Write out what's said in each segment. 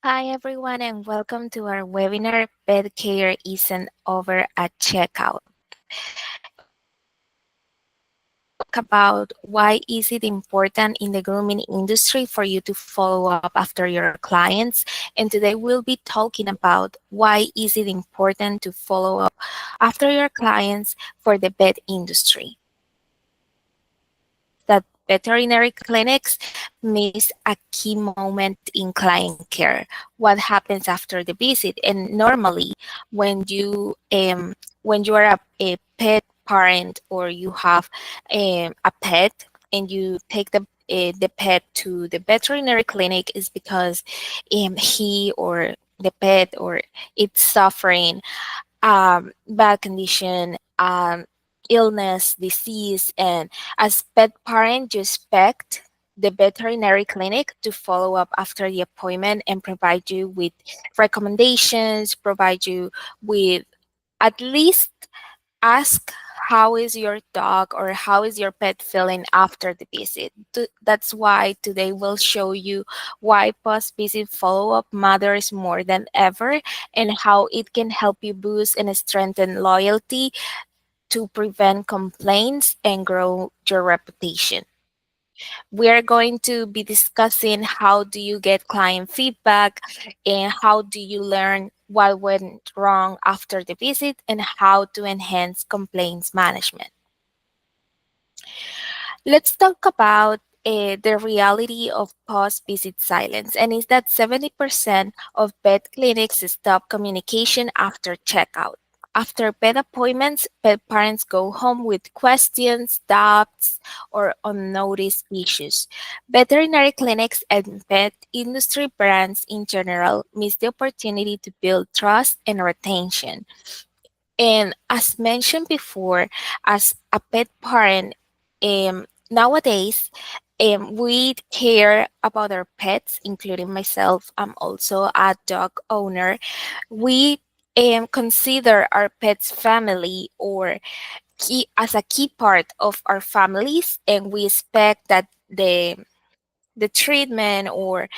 Hi, everyone, and welcome to our webinar Pet Care Isn't Over at Checkout. Talk about why is it important in the grooming industry for you to follow up after your clients. And today we'll be talking about why is it important to follow up after your clients for the pet industry. That veterinary clinics miss a key moment in client care. What happens after the visit? And normally, when you are a pet parent or you have a pet and you take the pet to the veterinary clinic is because he or the pet or it's suffering bad condition, illness, disease, and as pet parent, you expect the veterinary clinic to follow up after the appointment and provide you with recommendations, provide you with at least ask how is your dog or how is your pet feeling after the visit. That's why today we'll show you why post-visit follow-up matters more than ever and how it can help you boost and strengthen loyalty to prevent complaints and grow your reputation. We are going to be discussing how do you get client feedback and how do you learn what went wrong after the visit and how to enhance complaints management. Let's talk about the reality of post-visit silence, and is that 70% of vet clinics stop communication after checkout. After pet appointments, pet parents go home with questions, doubts, or unnoticed issues. Veterinary clinics and pet industry brands in general miss the opportunity to build trust and retention. And as mentioned before, as a pet parent, nowadays, we care about our pets, including myself. I'm also a dog owner. We consider our pets family or as a key part of our families, and we expect that the treatment or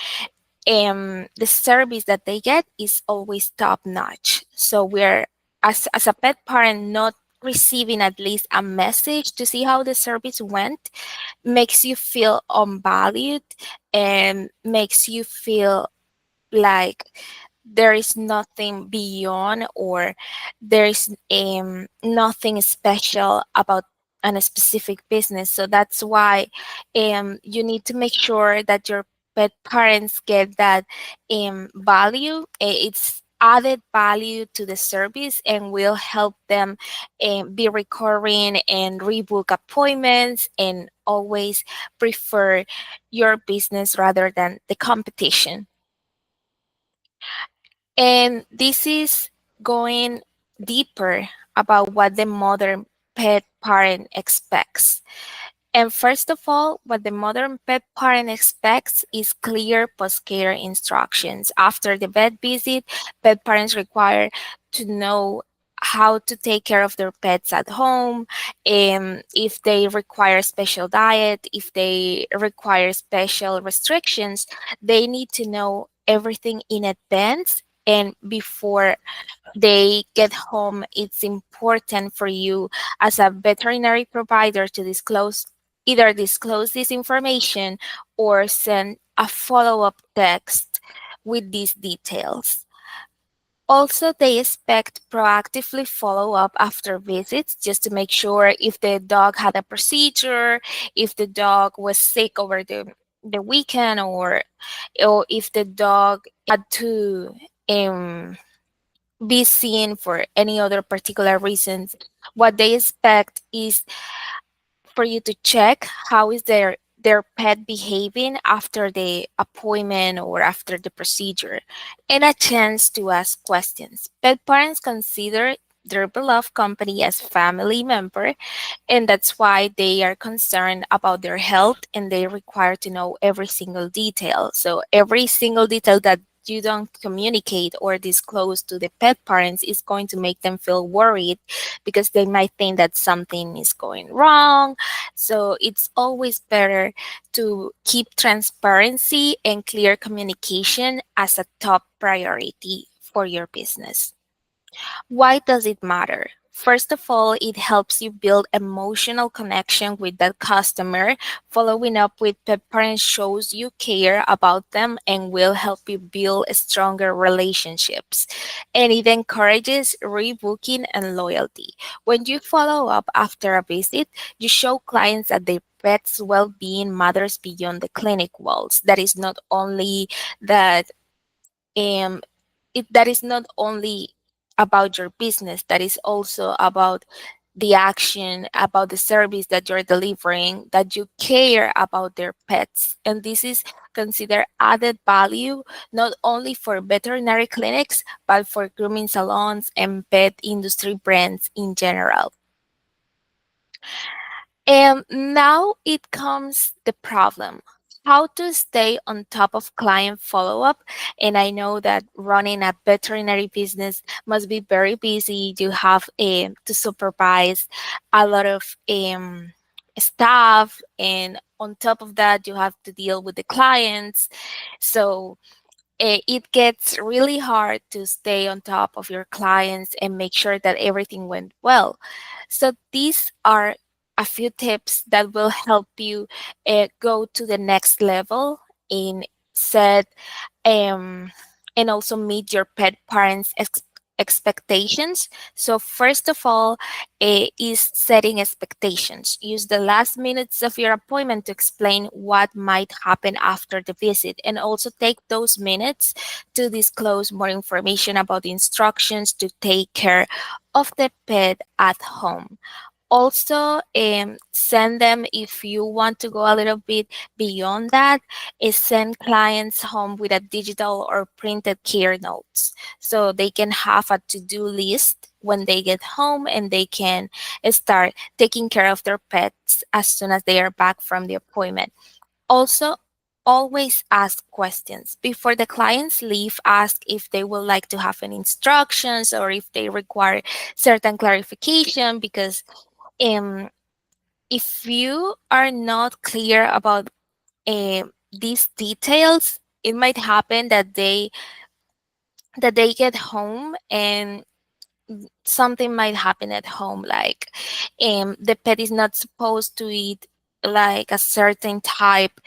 the service that they get is always top notch. So we're as a pet parent not receiving at least a message to see how the service went makes you feel unvalued and makes you feel like there is nothing beyond or there is nothing special about a specific business. So that's why you need to make sure that your pet parents get that value. It's added value to the service and will help them be recurring and rebook appointments and always prefer your business rather than the competition. And this is going deeper about what the modern pet parent expects. And first of all, what the modern pet parent expects is clear post-care instructions. After the vet visit, pet parents require to know how to take care of their pets at home, if they require special diet, if they require special restrictions, they need to know everything in advance. And before they get home, it's important for you as a veterinary provider to disclose this information or send a follow-up text with these details. Also, they expect proactively follow up after visits just to make sure if the dog had a procedure, if the dog was sick over the weekend, or if the dog had to be seen for any other particular reasons. What they expect is for you to check how is their pet behaving after the appointment or after the procedure, and a chance to ask questions. Pet parents consider their beloved company as family member, and that's why they are concerned about their health and they require to know every single detail. So every single detail that you don't communicate or disclose to the pet parents is going to make them feel worried because they might think that something is going wrong. So it's always better to keep transparency and clear communication as a top priority for your business. Why does it matter? First of all, it helps you build emotional connection with that customer. Following up with pet parents shows you care about them and will help you build stronger relationships. And it encourages rebooking and loyalty. When you follow up after a visit, you show clients that their pet's well-being matters beyond the clinic walls. That is not only that um, that is not only about your business, that is also about the action, about the service that you're delivering, that you care about their pets. And this is considered added value not only for veterinary clinics but for grooming salons and pet industry brands in general. And now it comes the problem. How to stay on top of client follow up. And I know that running a veterinary business must be very busy. You have to supervise a lot of staff, and on top of that, you have to deal with the clients. So it gets really hard to stay on top of your clients and make sure that everything went well. So these are a few tips that will help you go to the next level in set um, and also meet your pet parents' expectations. So first of all, is setting expectations. Use the last minutes of your appointment to explain what might happen after the visit, and also take those minutes to disclose more information about the instructions to take care of the pet at home. Also, send them, if you want to go a little bit beyond that, is send clients home with a digital or printed care notes so they can have a to-do list when they get home, and they can start taking care of their pets as soon as they are back from the appointment. Also, always ask questions before the clients leave. Ask if they would like to have any instructions or if they require certain clarification, because um, if you are not clear about these details, it might happen that they get home and something might happen at home, like the pet is not supposed to eat like a certain type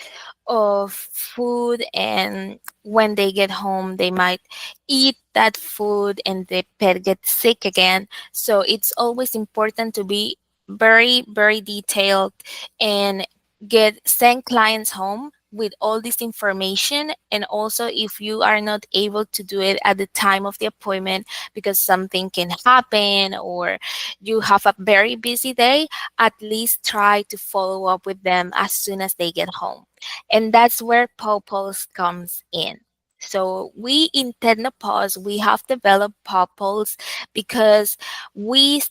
of food, and when they get home they might eat that food and the pet gets sick again. So it's always important to be very very detailed and get send clients home with all this information. And also, if you are not able to do it at the time of the appointment because something can happen or you have a very busy day, at least try to follow up with them as soon as they get home. And that's where PawPulse comes in. So we in Technopaws, we have developed PawPulse because we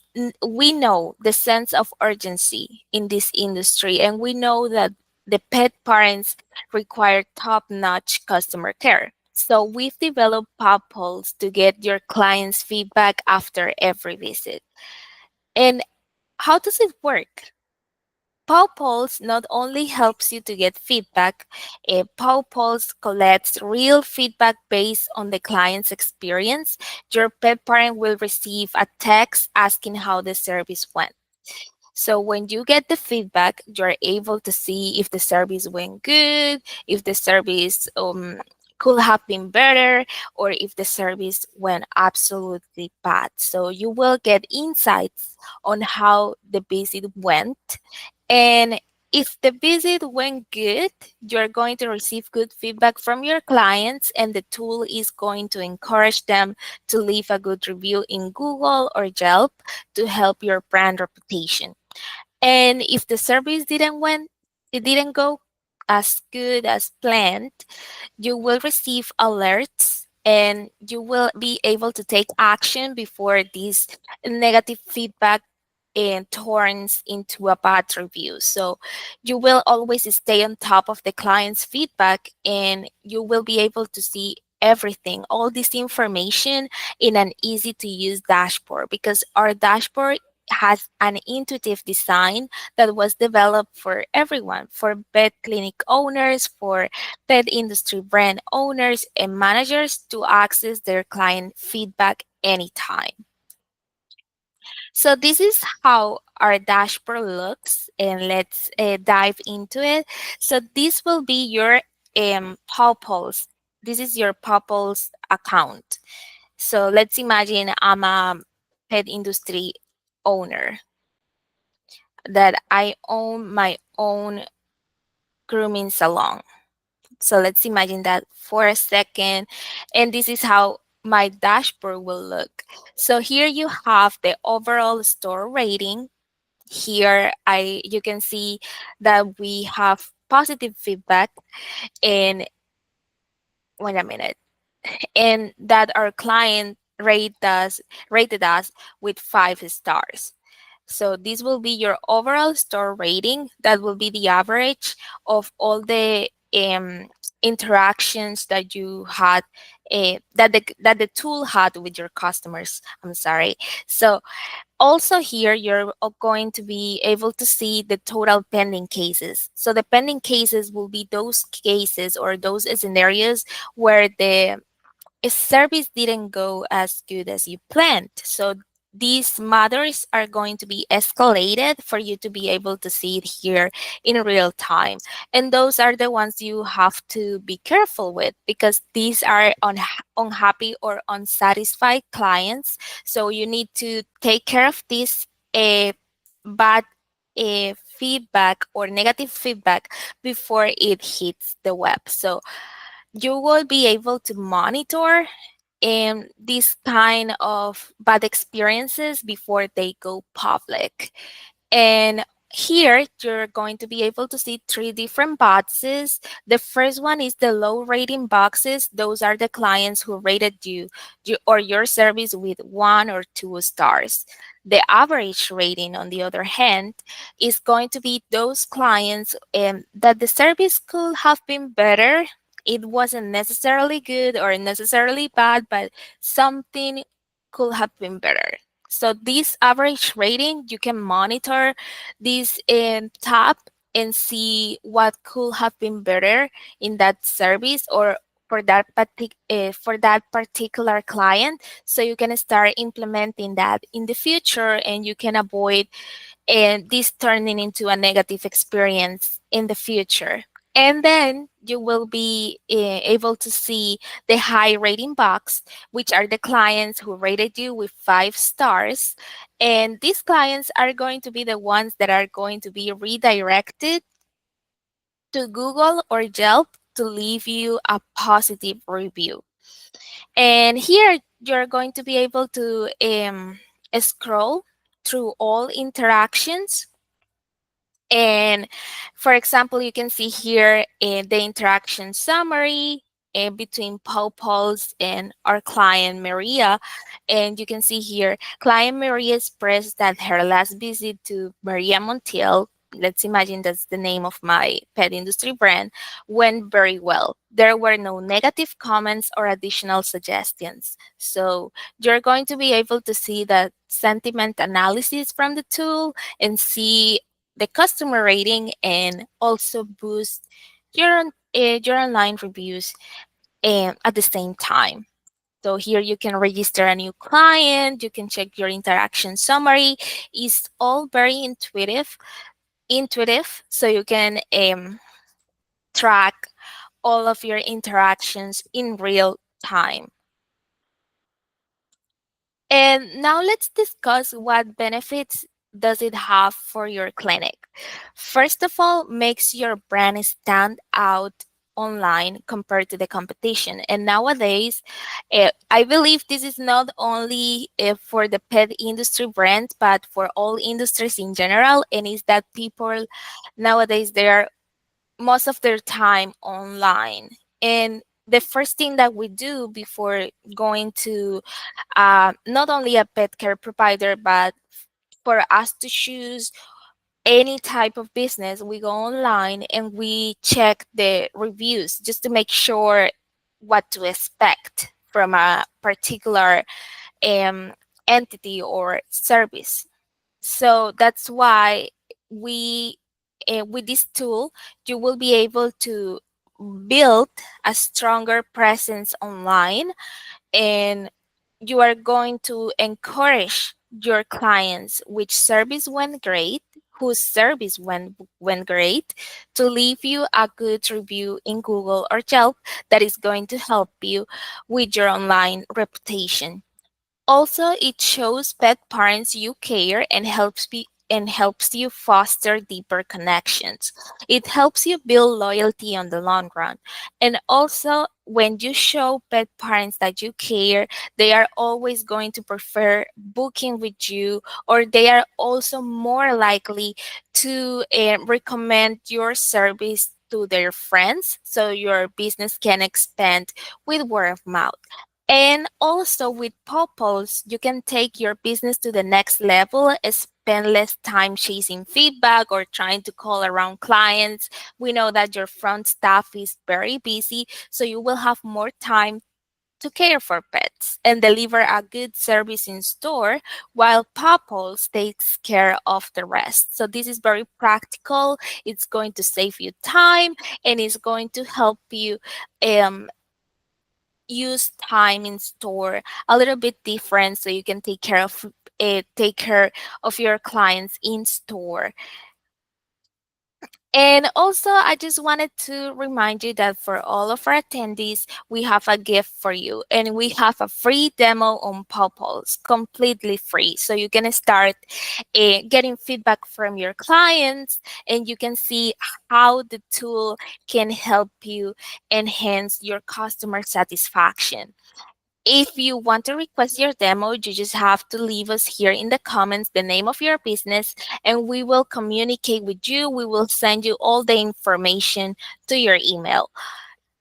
know the sense of urgency in this industry, and we know that the pet parents require top-notch customer care. So we've developed PawPulse to get your clients' feedback after every visit. And how does it work? PawPulse not only helps you to get feedback, PawPulse collects real feedback based on the client's experience. Your pet parent will receive a text asking how the service went. So when you get the feedback, you're able to see if the service went good, if the service could have been better, or if the service went absolutely bad. So you will get insights on how the visit went. And if the visit went good, you're going to receive good feedback from your clients, and the tool is going to encourage them to leave a good review in Google or Yelp to help your brand reputation. And if the service it didn't go as good as planned, you will receive alerts and you will be able to take action before this negative feedback and turns into a bad review. So you will always stay on top of the client's feedback, and you will be able to see everything, all this information in an easy to use dashboard, because our dashboard has an intuitive design that was developed for everyone, for pet clinic owners, for pet industry brand owners and managers to access their client feedback anytime. So this is how our dashboard looks, and let's dive into it. So this will be your PawPulse. This is your PawPulse account. So let's imagine I'm a pet industry owner, that I own my own grooming salon. So let's imagine that for a second, and this is how my dashboard will look. So here you have the overall store rating. Here I you can see that we have positive feedback, and wait a minute, and that our client rated us with 5 stars. So this will be your overall store rating. That will be the average of all the interactions that you had, that the tool had with your customers. I'm sorry. So also here, you're going to be able to see the total pending cases. So the pending cases will be those cases or those scenarios where the service didn't go as good as you planned. So these matters are going to be escalated for you to be able to see it here in real time. And those are the ones you have to be careful with, because these are unhappy or unsatisfied clients. So you need to take care of this bad feedback or negative feedback before it hits the web. So you will be able to monitor these kind of bad experiences before they go public. And here you're going to be able to see 3 different boxes. The first one is the low rating boxes. Those are the clients who rated you or your service with 1 or 2 stars. The average rating, on the other hand, is going to be those clients that the service could have been better. It wasn't necessarily good or necessarily bad, but something could have been better. So this average rating, you can monitor this tab and see what could have been better in that service or for that particular client, so you can start implementing that in the future, and you can avoid this turning into a negative experience in the future. And then you will be able to see the high rating box, which are the clients who rated you with 5 stars. And these clients are going to be the ones that are going to be redirected to Google or Yelp to leave you a positive review. And here you're going to be able to scroll through all interactions. And for example, you can see here the interaction summary between PawPulse and our client Maria. And you can see here, client Maria expressed that her last visit to Maria Montiel, let's imagine that's the name of my pet industry brand, went very well. There were no negative comments or additional suggestions. So you're going to be able to see the sentiment analysis from the tool and see the customer rating, and also boost your online reviews at the same time. So here you can register a new client, you can check your interaction summary. It's all very intuitive, so you can track all of your interactions in real time. And now let's discuss what benefits does it have for your clinic. First of all, makes your brand stand out online compared to the competition. And nowadays, I believe this is not only for the pet industry brands, but for all industries in general. And is that people nowadays, they are most of their time online. And the first thing that we do before going to not only a pet care provider, but for us to choose any type of business, we go online and we check the reviews just to make sure what to expect from a particular um, entity or service. So that's why we, with this tool, you will be able to build a stronger presence online, and you are going to encourage your clients which service went great, whose service went great, to leave you a good review in Google or Yelp that is going to help you with your online reputation. Also, it shows pet parents you care and helps you foster deeper connections. It helps you build loyalty on the long run. And also, when you show pet parents that you care, they are always going to prefer booking with you, or they are also more likely to recommend your service to their friends, so your business can expand with word of mouth. And also with PawPulse, you can take your business to the next level, spend less time chasing feedback or trying to call around clients. We know that your front staff is very busy, so you will have more time to care for pets and deliver a good service in store, while PawPulse takes care of the rest. So this is very practical. It's going to save you time, and it's going to help you um, use time in store a little bit different, so you can take care of your clients in store. And also, I just wanted to remind you that for all of our attendees, we have a gift for you, and we have a free demo on PawPulse, completely free. So you can start getting feedback from your clients, and you can see how the tool can help you enhance your customer satisfaction. If you want to request your demo, you just have to leave us here in the comments the name of your business, and we will communicate with you. We will send you all the information to your email.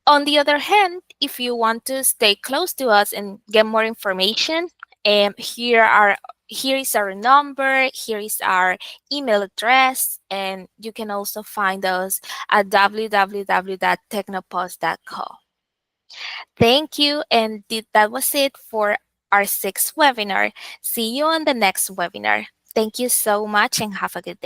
On the other hand, if you want to stay close to us and get more information, here is our number, here is our email address, and you can also find us at www.technopaws.co. Thank you, and that was it for our sixth webinar. See you on the next webinar. Thank you so much and have a good day.